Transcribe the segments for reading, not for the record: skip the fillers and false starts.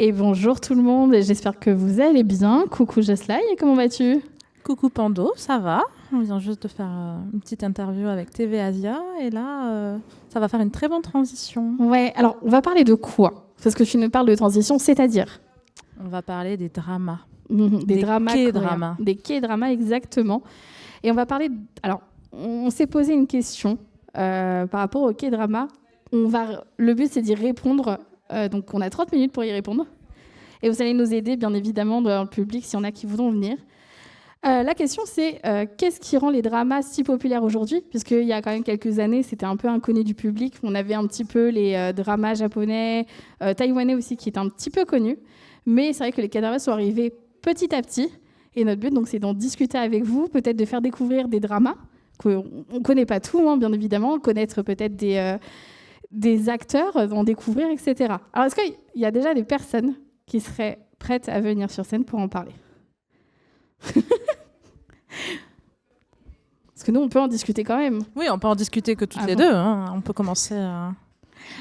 Et bonjour tout le monde, et j'espère que vous allez bien. Coucou Jocelyn, comment vas-tu? Coucou Pando, ça va? On vient juste de faire une petite interview avec TV Asia et là, ça va faire une très bonne transition. Ouais, alors on va parler de quoi? Parce que tu nous parles de transition, c'est-à-dire? On va parler des dramas. Des dramas K-dramas. Des K-dramas, exactement. Et on va parler... Alors, on s'est posé une question par rapport aux K-dramas. Le but, c'est d'y répondre. Donc, on a 30 minutes pour y répondre. Et vous allez nous aider, bien évidemment, dans le public, s'il y en a qui voudront venir. La question, c'est qu'est-ce qui rend les dramas si populaires aujourd'hui? Puisqu'il y a quand même quelques années, c'était un peu inconnu du public. On avait un petit peu les dramas japonais, taïwanais aussi, qui étaient un petit peu connus. Mais c'est vrai que les K-dramas sont arrivés petit à petit. Et notre but, donc, c'est d'en discuter avec vous, peut-être de faire découvrir des dramas. On ne connaît pas tout, hein, bien évidemment. Connaître peut-être des acteurs, d'en découvrir, etc. Alors, est-ce qu'il y a déjà des personnes qui seraient prêtes à venir sur scène pour en parler? Parce que nous, on peut en discuter quand même. Oui, on peut en discuter que toutes les deux. Hein. On peut commencer à...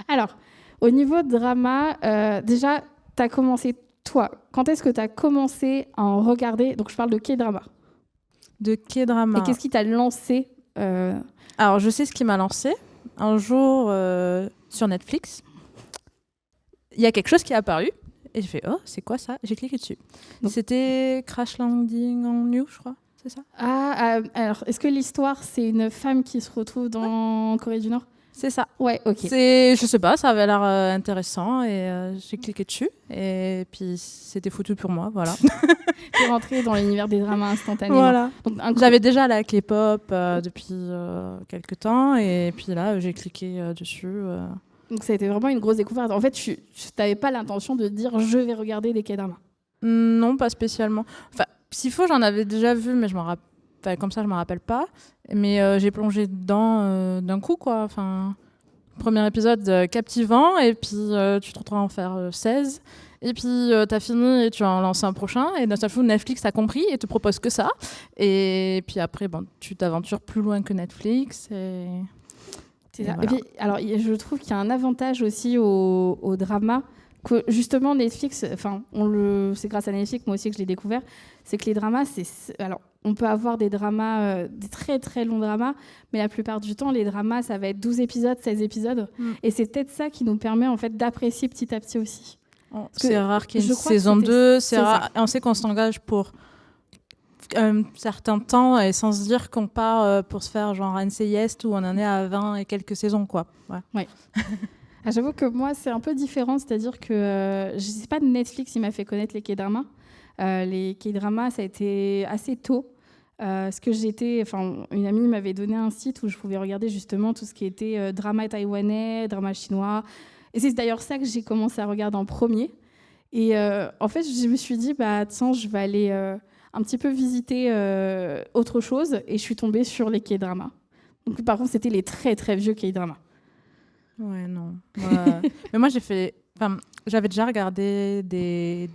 Alors, au niveau de drama, déjà, tu as commencé, toi, quand est-ce que tu as commencé à en regarder? Donc, je parle de K-drama. De K-drama. Et qu'est-ce qui t'a lancé Alors, je sais ce qui m'a lancé. Un jour, sur Netflix, il y a quelque chose qui est apparu. Et j'ai fait, oh, c'est quoi ça? J'ai cliqué dessus. Donc, c'était Crash Landing on You, je crois. C'est ça? Alors, est-ce que l'histoire, c'est une femme qui se retrouve en Corée du Nord? C'est ça. Ouais, ok. Je sais pas, ça avait l'air intéressant et j'ai cliqué dessus. Et puis, c'était foutu pour moi, voilà. T'es rentrée dans l'univers des dramas instantanément. Voilà. Donc, j'avais déjà la K-pop depuis quelques temps. Et puis là, j'ai cliqué dessus. Donc ça a été vraiment une grosse découverte. En fait, tu n'avais pas l'intention de dire je vais regarder des K-dramas. Non, pas spécialement. Enfin, s'il faut, j'en avais déjà vu, mais comme ça, je me rappelle pas. Mais j'ai plongé dedans d'un coup, quoi. Enfin, premier épisode captivant, et puis tu te retrouves à en faire 16. Et puis t'as fini et tu en lances un prochain. Et d'un seul coup, Netflix a compris et te propose que ça. Et puis après, tu t'aventures plus loin que Netflix. Et voilà. Et puis, alors, je trouve qu'il y a un avantage aussi au drama que justement Netflix, c'est grâce à Netflix moi aussi que je l'ai découvert, c'est que les dramas, alors on peut avoir des dramas, des très très longs dramas, mais la plupart du temps les dramas ça va être 12 épisodes, 16 épisodes, et c'est peut-être ça qui nous permet en fait d'apprécier petit à petit aussi. C'est rare qu'il y ait une saison 2, c'est rare. On sait qu'on s'engage pour un certain temps et sans se dire qu'on part pour se faire genre NCIS où on en est à 20 et quelques saisons, quoi. Ouais. J'avoue que moi, c'est un peu différent, c'est-à-dire que je ne sais pas, Netflix, il m'a fait connaître les K-dramas. Les K-dramas, ça a été assez tôt. Une amie m'avait donné un site où je pouvais regarder justement tout ce qui était drama taïwanais, drama chinois. Et c'est d'ailleurs ça que j'ai commencé à regarder en premier. Et en fait, je me suis dit, tiens, je vais aller un petit peu visiter autre chose. Et je suis tombée sur les K-dramas. Donc, par contre, c'était les très, très vieux K-dramas. Ouais, non. Mais moi, j'avais déjà regardé des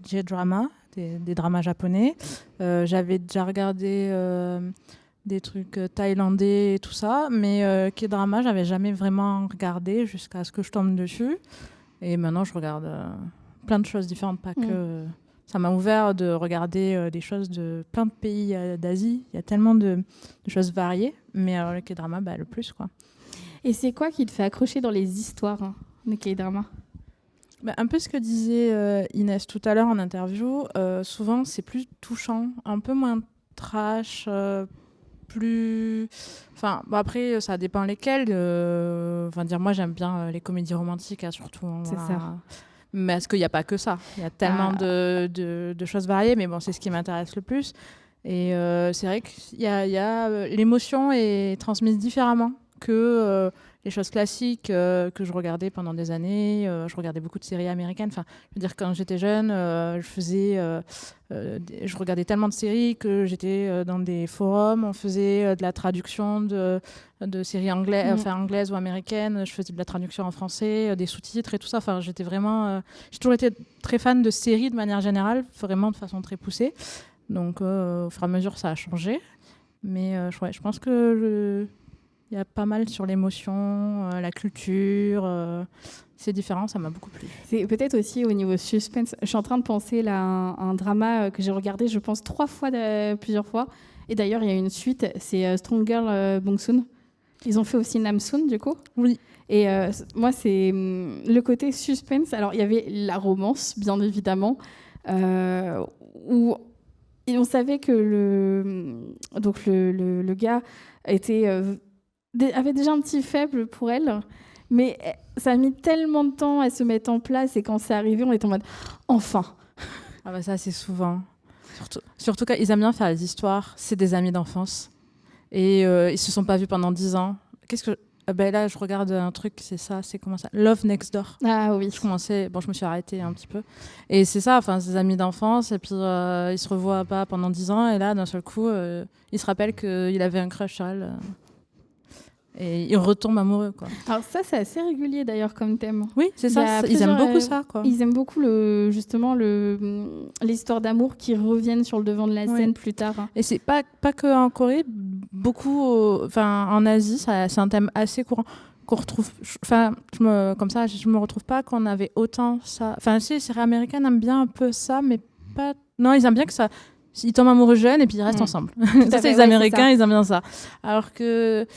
J-dramas, des dramas japonais. J'avais déjà regardé des trucs thaïlandais et tout ça. Mais K-drama, j'avais jamais vraiment regardé jusqu'à ce que je tombe dessus. Et maintenant, je regarde plein de choses différentes, pas que... Ça m'a ouvert de regarder des choses de plein de pays d'Asie. Il y a tellement de choses variées. Mais alors, le K-drama, le plus, quoi. Et c'est quoi qui te fait accrocher dans les histoires des K-dramas? Un peu ce que disait Inès tout à l'heure en interview. Souvent, c'est plus touchant, un peu moins trash, plus... Enfin, après, ça dépend lesquels. Moi, j'aime bien les comédies romantiques, surtout. C'est ça. Mais est-ce qu'il n'y a pas que ça? Il y a tellement de choses variées, mais bon, c'est ce qui m'intéresse le plus. Et c'est vrai qu'il y a l'émotion est transmise différemment que les choses classiques que je regardais pendant des années. Je regardais beaucoup de séries américaines. Enfin, je veux dire, quand j'étais jeune, je regardais tellement de séries que j'étais dans des forums. On faisait de la traduction de séries anglaises ou américaines. Je faisais de la traduction en français, des sous-titres et tout ça. Enfin, j'étais vraiment... j'ai toujours été très fan de séries de manière générale, vraiment de façon très poussée. Donc, au fur et à mesure, ça a changé. Mais je pense que Il y a pas mal sur l'émotion, la culture. C'est différent, ça m'a beaucoup plu. C'est peut-être aussi au niveau suspense. Je suis en train de penser là, à un drama que j'ai regardé, je pense, 3 fois, plusieurs fois. Et d'ailleurs, il y a une suite, c'est Strong Girl Bong-soon. Ils ont fait aussi Namsoon, du coup. Oui. Et moi, c'est le côté suspense. Alors, il y avait la romance, bien évidemment, où on savait que le gars avait déjà un petit faible pour elle, mais ça a mis tellement de temps à se mettre en place, et quand c'est arrivé, on était en mode « enfin ». Ah bah ça, c'est souvent. Surtout quand ils aiment bien faire les histoires, c'est des amis d'enfance. Et ils se sont pas vus pendant 10 ans. Là, je regarde un truc, c'est comment ça ? Love Next Door. Ah oui. Je me suis arrêtée un petit peu. Et c'est ça, enfin, c'est des amis d'enfance, et puis ils se revoient pas pendant 10 ans, et là, d'un seul coup, il se rappelle qu'il avait un crush sur elle. Et il retombe amoureux, quoi. Alors ça, c'est assez régulier d'ailleurs comme thème. Oui, c'est ça. Ils aiment beaucoup ça, quoi. Ils aiment beaucoup l'histoire d'amour qui reviennent sur le devant de la scène plus tard. Et c'est pas que en Corée, beaucoup, en Asie, c'est un thème assez courant qu'on retrouve. Comme ça, je me retrouve pas qu'on avait autant ça. Enfin, si les séries américaines aiment bien un peu ça, mais pas. Non, ils aiment bien que ça. Ils tombent amoureux jeunes et puis ils restent ensemble. Ça, c'est les Américains, ils aiment bien ça. Alors que.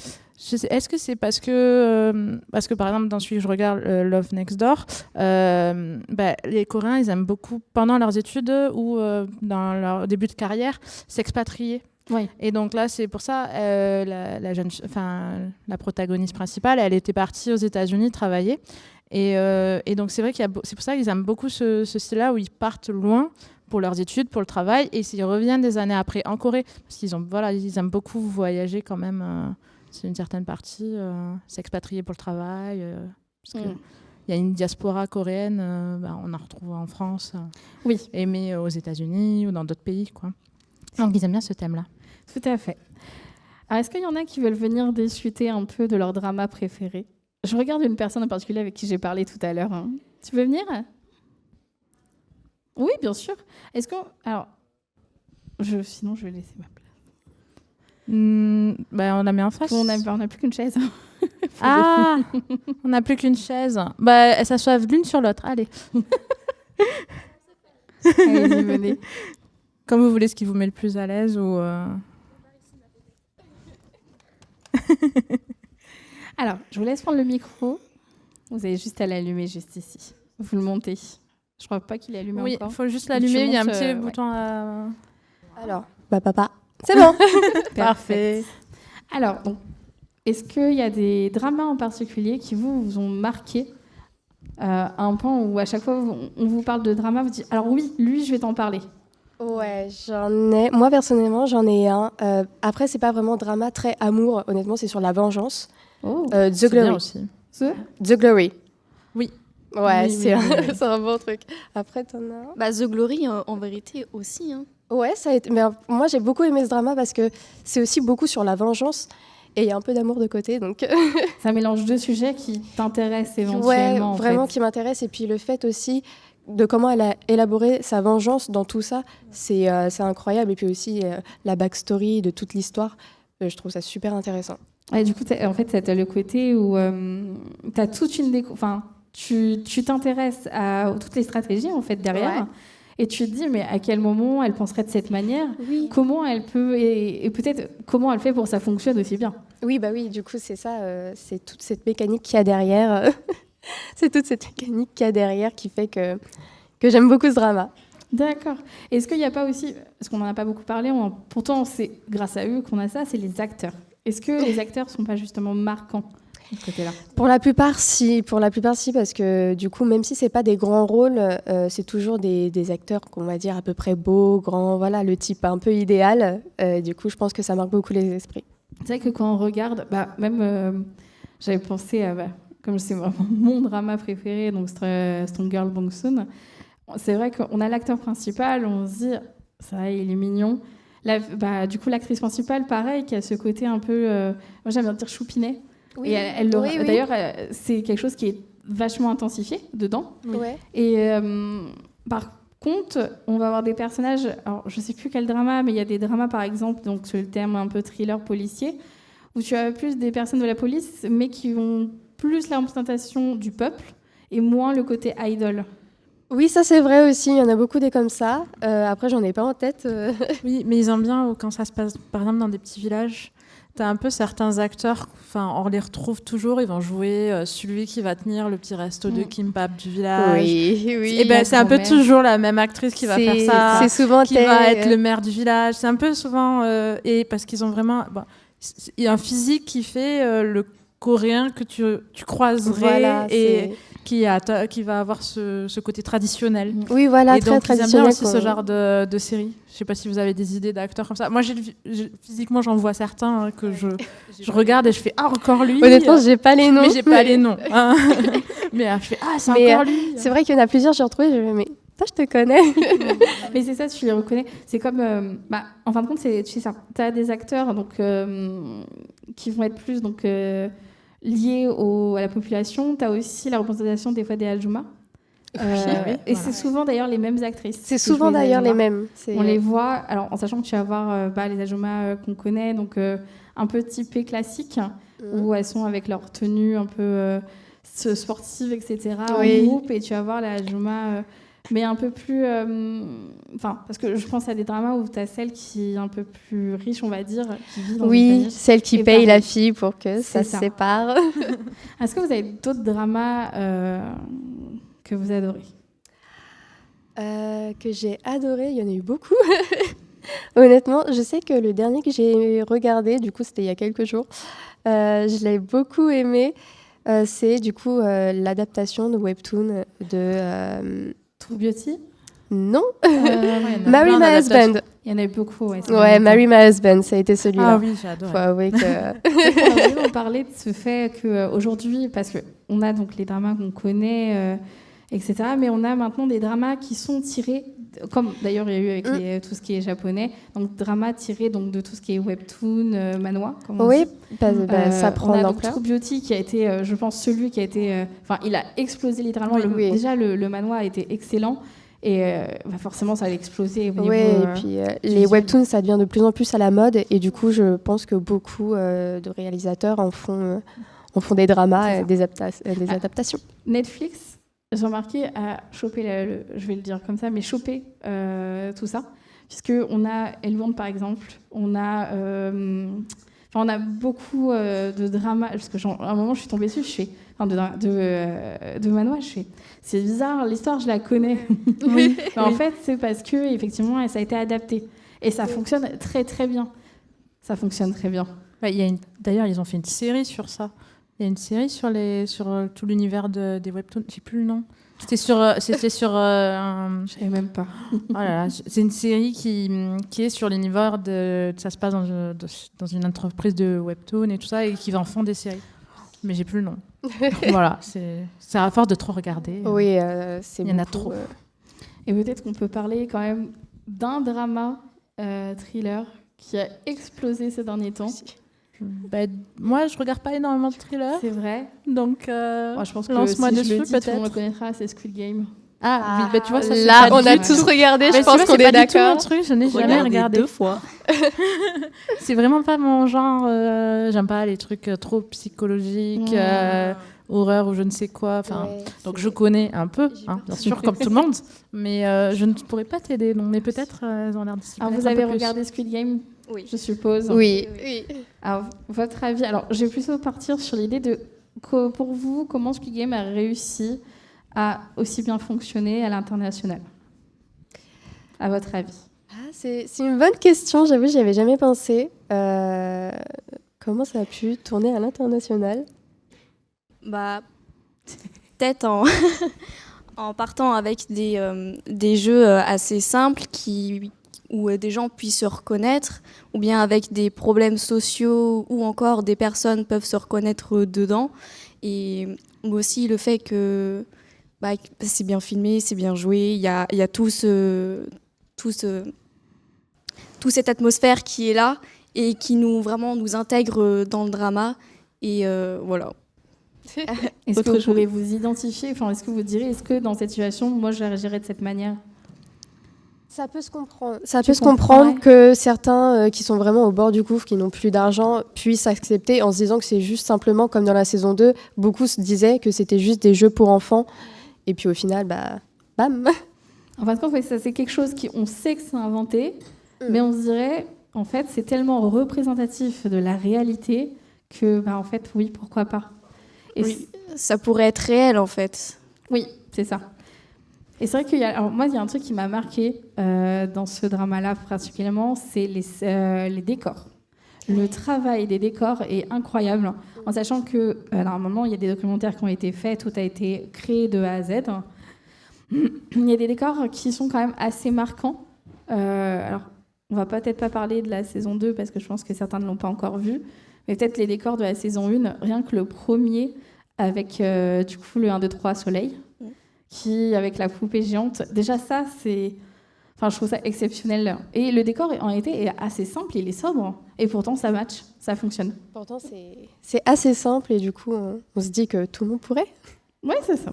Est-ce que c'est parce que par exemple dans celui que je regarde, Love Next Door, les Coréens ils aiment beaucoup pendant leurs études ou dans leur début de carrière s'expatrier. Oui. Et donc là c'est pour ça la la protagoniste principale, elle était partie aux États-Unis travailler et donc c'est vrai c'est pour ça qu'ils aiment beaucoup ce style-là où ils partent loin pour leurs études, pour le travail, et s'ils reviennent des années après en Corée parce ils aiment beaucoup voyager quand même. C'est une certaine partie, s'expatrier pour le travail, parce qu'il y a une diaspora coréenne, on en retrouve en France, mais aux États-Unis ou dans d'autres pays, quoi. Donc ils aiment bien ce thème-là. Tout à fait. Alors, est-ce qu'il y en a qui veulent venir discuter un peu de leur drama préféré ? Je regarde une personne en particulier avec qui j'ai parlé tout à l'heure. Tu veux venir ? Oui, bien sûr. Est-ce que... Alors, sinon, je vais laisser ma place. On la met en face. On n'a plus qu'une chaise. On n'a plus qu'une chaise. Elles s'assoivent l'une sur l'autre. Allez. Allez-y, venez. Comme vous voulez, ce qui vous met le plus à l'aise ou. Alors, je vous laisse prendre le micro. Vous avez juste à l'allumer juste ici. Vous le montez. Je crois pas qu'il est allumé encore. Oui, il faut juste l'allumer. Il y a un petit bouton à... Alors, papa. C'est bon. Parfait. Alors, donc, est-ce qu'il y a des dramas en particulier qui vous ont marqué à un point où à chaque fois on vous parle de drama, vous dites « Alors oui, lui, je vais t'en parler ». Ouais, j'en ai. Moi, personnellement, j'en ai un. Après, c'est pas vraiment drama, très amour. Honnêtement, c'est sur la vengeance. The Glory. Aussi. The Glory. Oui. Ouais, oui, c'est un bon truc. Après, t'en as un ? The Glory, en vérité, aussi. Hein. Ouais, ça a été... Mais moi, j'ai beaucoup aimé ce drama parce que c'est aussi beaucoup sur la vengeance. Et il y a un peu d'amour de côté, donc... Ça mélange deux sujets qui t'intéressent éventuellement. Ouais, vraiment qui m'intéresse. Et puis le fait aussi de comment elle a élaboré sa vengeance dans tout ça, c'est incroyable. Et puis aussi la backstory de toute l'histoire, je trouve ça super intéressant. Et du coup, en fait, tu as le côté où tu as toute une tu t'intéresses à toutes les stratégies en fait derrière. Ouais. Et tu te dis, mais à quel moment elle penserait de cette manière ? Oui. Comment elle peut, et peut-être comment elle fait pour que ça fonctionne aussi bien ? Oui, du coup, c'est ça, c'est toute cette mécanique qu'il y a derrière. C'est toute cette mécanique qu'il y a derrière qui fait que j'aime beaucoup ce drama. D'accord. Est-ce qu'il n'y a pas aussi, parce qu'on n'en a pas beaucoup parlé, pourtant c'est grâce à eux qu'on a ça, c'est les acteurs. Est-ce que les acteurs ne sont pas justement marquants ? Côté-là. Pour la plupart, si, parce que du coup, même si c'est pas des grands rôles, c'est toujours des acteurs qu'on va dire à peu près beaux, grands, voilà, le type un peu idéal. Du coup, je pense que ça marque beaucoup les esprits. C'est vrai que quand on regarde, même j'avais pensé à, comme c'est vraiment mon drama préféré, donc Strong Girl Bong-soon, c'est vrai qu'on a l'acteur principal, on se dit, ça va, il est mignon. Du coup, l'actrice principale, pareil, qui a ce côté un peu, moi j'aime bien dire choupinet. Oui. Et oui. D'ailleurs, c'est quelque chose qui est vachement intensifié dedans. Ouais. Et par contre, on va avoir des personnages. Alors, je sais plus quel drama, mais il y a des dramas, par exemple, donc sur le terme un peu thriller policier, où tu as plus des personnes de la police, mais qui ont plus la représentation du peuple et moins le côté idol. Oui, ça c'est vrai aussi, il y en a beaucoup des comme ça. Après, j'en ai pas en tête. Oui, mais ils aiment bien quand ça se passe, par exemple, dans des petits villages. T'as un peu certains acteurs, on les retrouve toujours, ils vont jouer celui qui va tenir le petit resto de kimbap du village. Oui. Et ben, c'est un peu toujours la même actrice qui va faire ça. C'est souvent qui va être le maire du village. C'est un peu souvent... et parce qu'ils ont vraiment... il y a un physique qui fait le coréen que tu croiserais voilà, et qui va avoir ce côté traditionnel. Oui, voilà, et très donc, traditionnel. Ils aiment bien aussi ce genre de série. Je ne sais pas si vous avez des idées d'acteurs comme ça. Moi, physiquement, j'en vois certains que je regarde et je fais « Ah, encore lui !» Honnêtement, j'ai pas les noms. Mais j'ai pas les noms. Hein. Mais je fais « Ah, c'est encore lui !» C'est vrai qu'il y en a plusieurs, j'ai retrouvé, mais toi, je te connais. Mais c'est ça, tu les reconnais. C'est comme... en fin de compte, c'est ça. Tu as des acteurs donc, qui vont être plus... Donc, liés à la population. Tu as aussi la représentation des fois des Ajumas. Et c'est souvent d'ailleurs les mêmes actrices. C'est souvent d'ailleurs les mêmes. On les voit, alors en sachant que tu vas voir les Ajumas qu'on connaît, donc un peu typées classiques, où elles sont avec leur tenue un peu sportive, etc. En groupe, et tu vas voir les Ajumas... mais un peu plus... parce que je pense à des dramas où tu as celle qui est un peu plus riche, on va dire, qui vit dans une famille. Celle qui paye la fille pour que ça se sépare. Est-ce que vous avez d'autres dramas que vous adorez ? Que j'ai adoré, il y en a eu beaucoup. Honnêtement, je sais que le dernier que j'ai regardé, du coup c'était il y a quelques jours, je l'ai beaucoup aimé. C'est du coup l'adaptation de Webtoon de... True Beauty ? Non. Marry My Husband. Il y en a eu beaucoup, Marry My Husband, ça a été celui-là. Ah oui, j'ai adoré. Faut avouer que... On parlait de ce fait qu'aujourd'hui, parce qu'on a donc les dramas qu'on connaît, etc., mais on a maintenant des dramas qui sont tirés, comme d'ailleurs il y a eu avec tout ce qui est japonais, donc dramas tirés donc, de tout ce qui est webtoon, manhwa, comme on dit. Ça prend on a l'ampleur. True Beauty qui a été, je pense, celui qui a été... il a explosé littéralement. Déjà, le manhwa a été excellent. Et forcément, ça allait exploser. Et puis les webtoons, ça devient de plus en plus à la mode. Et du coup, je pense que beaucoup de réalisateurs en font des dramas, des adaptations. Netflix, j'ai remarqué, a chopé, je vais le dire comme ça, mais chopé tout ça. Puisqu'on a Elbond, par exemple. On a beaucoup de dramas. Parce qu'à un moment, je suis tombée dessus, je fais... de manhwa, je fais... C'est bizarre, l'histoire, je la connais. Oui. En fait, c'est parce que effectivement, ça a été adapté. Et ça fonctionne très, très bien. Ça fonctionne très bien. D'ailleurs, ils ont fait une série sur ça. Il y a une série sur tout l'univers des webtoons. Je ne sais plus le nom. C'était sur Je savais même pas. Oh là là, c'est une série qui est sur l'univers ça se passe dans une entreprise de webtoon et tout ça, et qui en font des séries. Mais j'ai plus le nom. Voilà, c'est à force de trop regarder. Oui, il y en a trop. Et peut-être qu'on peut parler quand même d'un drama thriller qui a explosé ces derniers temps. Moi, je regarde pas énormément de thrillers. C'est vrai. Donc, moi, je pense que lance-moi dessus, peut-être. Tout le monde le connaîtra, c'est Squid Game. Ah oui, tu vois, ça, là, on a tous regardé, je pense qu'on est d'accord. Je n'ai jamais regardé 2 fois. C'est vraiment pas mon genre. J'aime pas les trucs trop psychologiques, horreur ou je ne sais quoi. Donc je connais un peu, bien sûr, comme tout le monde. Mais je ne pourrais pas t'aider. Mais peut-être elles ont l'air de s'y connaître. Alors vous avez regardé Squid Game ? Oui. Je suppose. Oui. Alors, votre avis. Alors, je vais plutôt partir sur l'idée de pour vous, comment Squid Game a réussi à aussi bien fonctionner à l'international, à votre avis? C'est une bonne question, j'avoue, j'y avais jamais pensé. Comment ça a pu tourner à l'international? Peut-être en partant avec des jeux assez simples où des gens puissent se reconnaître, ou bien avec des problèmes sociaux, ou encore des personnes peuvent se reconnaître dedans. Et aussi le fait que c'est bien filmé, c'est bien joué, il y a toute cette atmosphère qui est là et qui nous intègre dans le drama. Et voilà. Est-ce que vous pourrez vous identifier, est-ce que vous direz, est-ce que dans cette situation, moi, je réagirais de cette manière? Ça peut se comprendre. Ça peut se comprendre que certains qui sont vraiment au bord du gouffre, qui n'ont plus d'argent, puissent accepter en se disant que c'est juste simplement comme dans la saison 2. Beaucoup se disaient que c'était juste des jeux pour enfants. Et puis au final, bam. En fin de compte, ça, c'est quelque chose on sait que c'est inventé, mais on se dirait, en fait, c'est tellement représentatif de la réalité que, en fait, oui, pourquoi pas. Et oui, ça pourrait être réel, en fait. Oui, c'est ça. Et c'est vrai moi, il y a un truc qui m'a marqué dans ce drama-là particulièrement, c'est les décors. Le travail des décors est incroyable, en sachant que normalement, il y a des documentaires qui ont été faits, tout a été créé de A à Z. Il y a des décors qui sont quand même assez marquants. Alors, on va peut-être pas parler de la saison 2 parce que je pense que certains ne l'ont pas encore vu, mais peut-être les décors de la saison 1, rien que le premier avec du coup le 1, 2, 3 Soleil. Qui, avec la poupée géante, déjà ça, je trouve ça exceptionnel. Et le décor, en réalité, est assez simple, il est sobre, et pourtant ça match, ça fonctionne. Pourtant, c'est assez simple, et du coup, on se dit que tout le monde pourrait. Oui, c'est ça.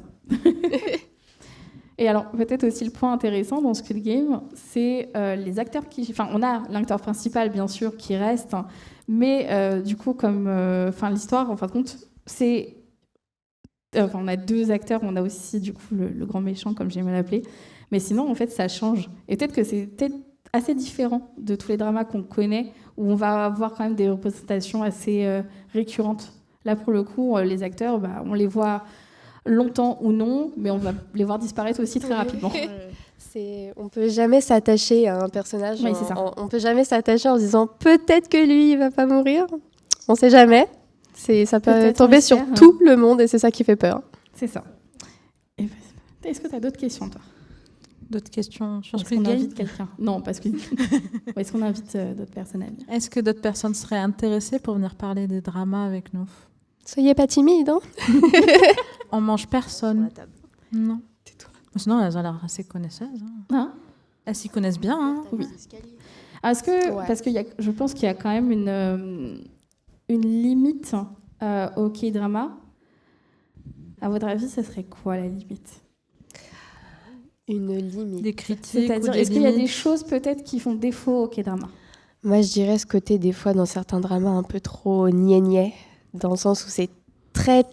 Et alors, peut-être aussi le point intéressant dans Squid Game, c'est les acteurs on a l'acteur principal, bien sûr, qui reste, mais du coup, comme l'histoire, en fin de compte, c'est... on a 2 acteurs, on a aussi du coup le grand méchant, comme j'aime l'appeler. Mais sinon, en fait, ça change. Et peut-être que c'est assez différent de tous les dramas qu'on connaît, où on va avoir quand même des représentations assez récurrentes. Là, pour le coup, les acteurs, on les voit longtemps ou non, mais on va les voir disparaître aussi très rapidement. On peut jamais s'attacher à un personnage. Oui, c'est ça. On peut jamais s'attacher en se disant peut-être que lui, il va pas mourir. On sait jamais. Ça peut tomber sur tout le monde et c'est ça qui fait peur. C'est ça. Est-ce que tu as d'autres questions, toi? D'autres questions sur Squid Squid Game? Invite quelqu'un? Non, pas Squid Game. Est-ce qu'on invite d'autres personnes à venir? Est-ce que d'autres personnes seraient intéressées pour venir parler des dramas avec nous? Soyez pas timide, hein. On mange personne. Non. Tais-toi. Sinon, elles ont l'air assez connaisseuses. Hein? Elles s'y connaissent bien. Hein. Oui. Parce que je pense qu'il y a quand même une limite au K-drama. À votre avis, ça serait quoi la limite? Une limite. Des critiques. C'est-à-dire, est-ce qu'il y a des choses peut-être qui font défaut au K-drama? Moi, je dirais ce côté, des fois, dans certains dramas, un peu trop niais, dans le sens où c'est très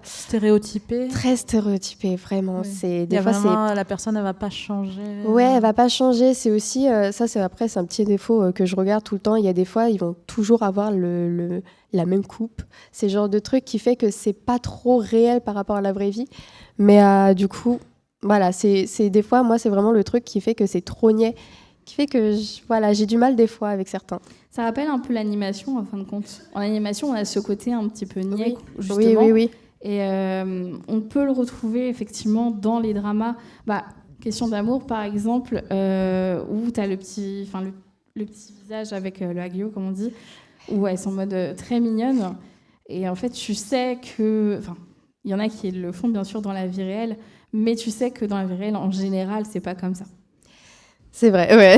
stéréotypé. Très stéréotypé, vraiment. Oui. C'est des fois vraiment, la personne, elle va pas changer. Ouais, elle va pas changer. C'est aussi ça. C'est un petit défaut que je regarde tout le temps. Il y a des fois, ils vont toujours avoir la même coupe. C'est le genre de truc qui fait que c'est pas trop réel par rapport à la vraie vie. Mais du coup, voilà, c'est des fois, moi, c'est vraiment le truc qui fait que c'est trop niais, qui fait que j'ai du mal des fois avec certains. Ça rappelle un peu l'animation, en fin de compte. En animation, on a ce côté un petit peu niais, justement. Oui. Et on peut le retrouver effectivement dans les dramas. Question d'amour, par exemple, où tu as le petit visage avec le hagio, comme on dit, où elles sont en mode très mignonne. Et en fait, tu sais que... il y en a qui le font, bien sûr, dans la vie réelle, mais tu sais que dans la vie réelle, en général, c'est pas comme ça. C'est vrai, ouais.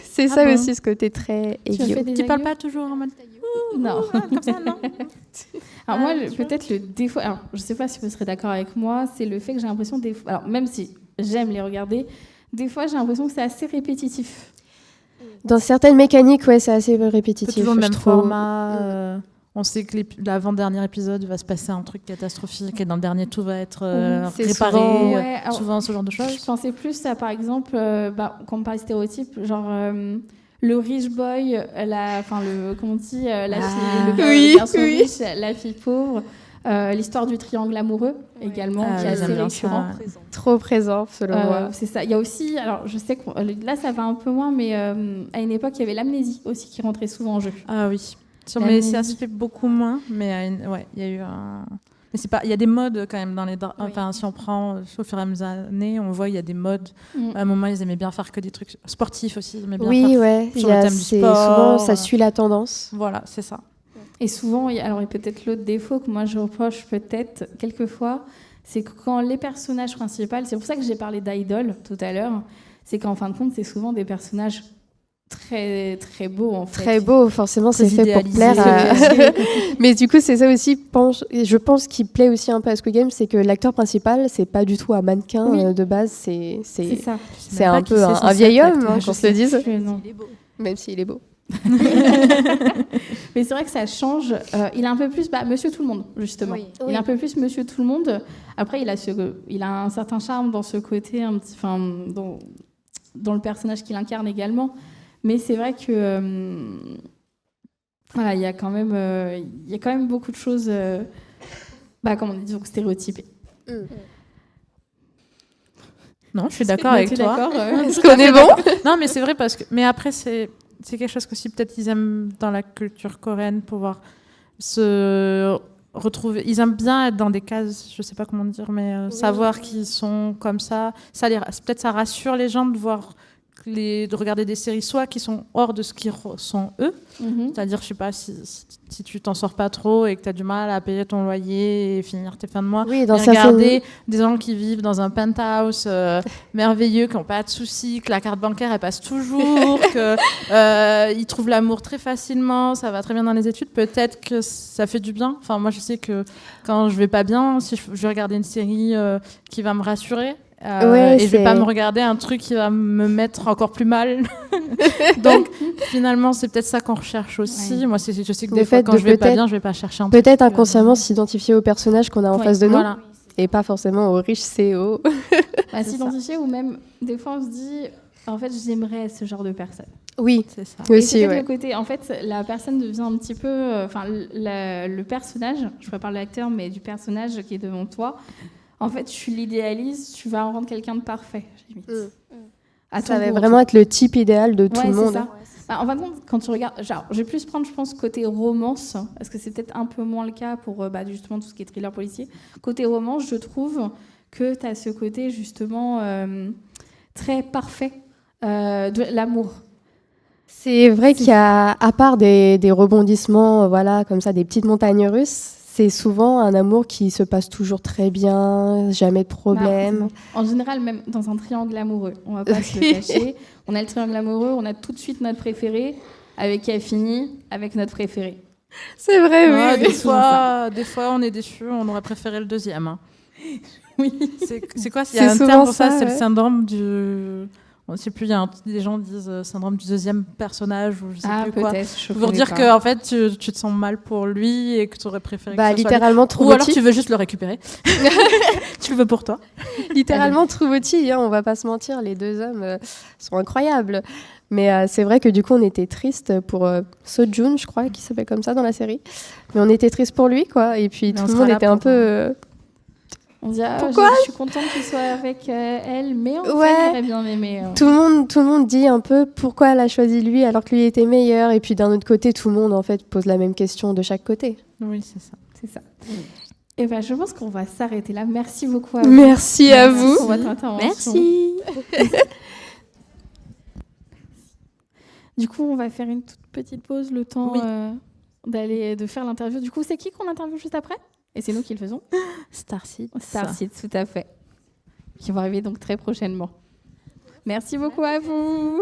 C'est ça bon aussi, ce côté très aiguillon. Tu parles pas toujours en mode... Non. Comme ça, non. Alors moi, peut-être le défaut... Alors, je sais pas si vous serez d'accord avec moi, c'est le fait que j'ai l'impression... Alors, même si j'aime les regarder, des fois, j'ai l'impression que c'est assez répétitif. Dans certaines mécaniques, ouais, c'est assez répétitif. C'est toujours le même format. On sait que l'avant-dernier épisode va se passer un truc catastrophique et dans le dernier tout va être réparé. Souvent ce genre de choses. Je pensais plus à, par exemple, quand on parle de stéréotypes, genre le rich boy, comment on dit, le garçon riche, la fille pauvre, l'histoire du triangle amoureux également, qui est assez récurrent. Trop présent, selon moi. C'est ça. Il y a aussi, alors je sais que là ça va un peu moins, mais à une époque il y avait l'amnésie aussi qui rentrait souvent en jeu. Ah oui. Mais ça se fait beaucoup moins. Mais il y a eu un. Mais c'est pas. Il y a des modes quand même dans les. Enfin, si on prend au fur et à mesure des années, on voit il y a des modes. À un moment, ils aimaient bien faire que des trucs sportifs aussi. Ils aimaient bien faire sur le thème du sport. Souvent, ça suit la tendance. Voilà, c'est ça. Et souvent, alors et peut-être l'autre défaut que moi je reproche peut-être quelquefois, c'est que quand les personnages principaux, c'est pour ça que j'ai parlé d'idol tout à l'heure, c'est qu'en fin de compte, c'est souvent des personnages très très beau en fait. Très beau, forcément, c'est Très fait pour idéalisé. plaire à... Mais du coup, c'est ça aussi, je pense, qui plaît aussi un peu à Squid Game, c'est que l'acteur principal, c'est pas du tout un mannequin Oui. de base, c'est ça. c'est un peu un vieil homme, hein, qu'on se le dise, Non. même s'il est beau. Mais c'est vrai que ça change. Il a un peu plus Monsieur Tout le Monde, justement. Oui. Il a un peu plus Monsieur Tout le Monde. Après, il a un certain charme dans ce côté, dans le personnage qu'il incarne également. Mais c'est vrai que voilà, il y a quand même beaucoup de choses, comme on dit, donc stéréotypées. Non, je suis d'accord avec toi. D'accord, Est-ce qu'on est bon? Non, mais c'est vrai parce que. Mais après, c'est quelque chose qu'aussi peut-être ils aiment dans la culture coréenne, pouvoir se retrouver. Ils aiment bien être dans des cases, je sais pas comment dire, mais savoir qu'ils sont comme ça. Peut-être ça rassure les gens de voir de regarder des séries soit qui sont hors de ce qu'ils sont eux, c'est-à-dire, je sais pas, si tu t'en sors pas trop et que tu as du mal à payer ton loyer et finir tes fins de mois, Oui, dans regarder des gens qui vivent dans un penthouse merveilleux, qui n'ont pas de soucis, que la carte bancaire elle passe toujours, qu'ils trouvent l'amour très facilement, ça va très bien dans les études, peut-être que ça fait du bien. Enfin, moi je sais que quand je vais pas bien, si je vais regarder une série qui va me rassurer, et je vais pas me regarder un truc qui va me mettre encore plus mal. Donc finalement c'est peut-être ça qu'on recherche aussi. Ouais. Moi je sais que des fois quand je vais pas bien, je vais pas chercher un peut-être inconsciemment s'identifier au personnage qu'on a en face de nous, voilà. et pas forcément au riche CEO. S'identifier, ou même des fois on se dit en fait j'aimerais ce genre de personne. Oui, C'est ça. Et aussi, c'est peut-être ouais. le côté, en fait, la personne devient un petit peu, le personnage, je ne parle pas de l'acteur, mais du personnage qui est devant toi. En fait, tu l'idéalises, tu vas en rendre quelqu'un de parfait, limite. Ça va vraiment être le type idéal de tout le monde. C'est ça. En fin de compte, quand tu regardes, je vais plus prendre, je pense, côté romance, parce que c'est peut-être un peu moins le cas pour justement tout ce qui est thriller policier. Côté romance, je trouve que tu as ce côté justement très parfait de l'amour. C'est vrai qu'il y a, à part des rebondissements, voilà, comme ça, des petites montagnes russes, c'est souvent un amour qui se passe toujours très bien, jamais de problème. En général, même dans un triangle amoureux, on va pas se le cacher. On a le triangle amoureux, on a tout de suite notre préféré, avec qui a fini, avec notre préféré. C'est vrai, Ouais, oui. des fois, on est déçus, on aurait préféré le deuxième. Hein. Oui. C'est quoi? Il y a un souvent terme pour ça, ça, c'est ouais. le syndrome du... On ne sait plus, des gens disent syndrome du deuxième personnage ou je sais plus quoi. Pour dire que en fait, tu te sens mal pour lui et que tu aurais préféré que ce soit littéralement lui. True Ou alors Beauty. tu veux juste le récupérer. Tu le veux pour toi. Littéralement True Beauty, hein, on va pas se mentir, les deux hommes sont incroyables. Mais c'est vrai que du coup, on était triste pour Seo-joon, je crois, qui s'appelle comme ça dans la série. Mais on était triste pour lui, quoi. Et puis Mais tout le monde était un peu... On dit, Pourquoi je suis contente qu'il soit avec elle, mais en fait, j'aurais bien aimé. Tout le monde dit un peu pourquoi elle a choisi lui alors que lui était meilleur. Et puis d'un autre côté, tout le monde en fait pose la même question de chaque côté. Oui, c'est ça. C'est ça. Et je pense qu'on va s'arrêter là. Merci beaucoup à vous. Merci à vous. Pour votre intervention. Merci. Du coup, on va faire une toute petite pause, le temps de faire l'interview. Du coup, c'est qui qu'on interviewe juste après? Et c'est nous qui le faisons. Starseed. Starseed, tout à fait. Qui vont arriver donc très prochainement. Merci beaucoup à vous.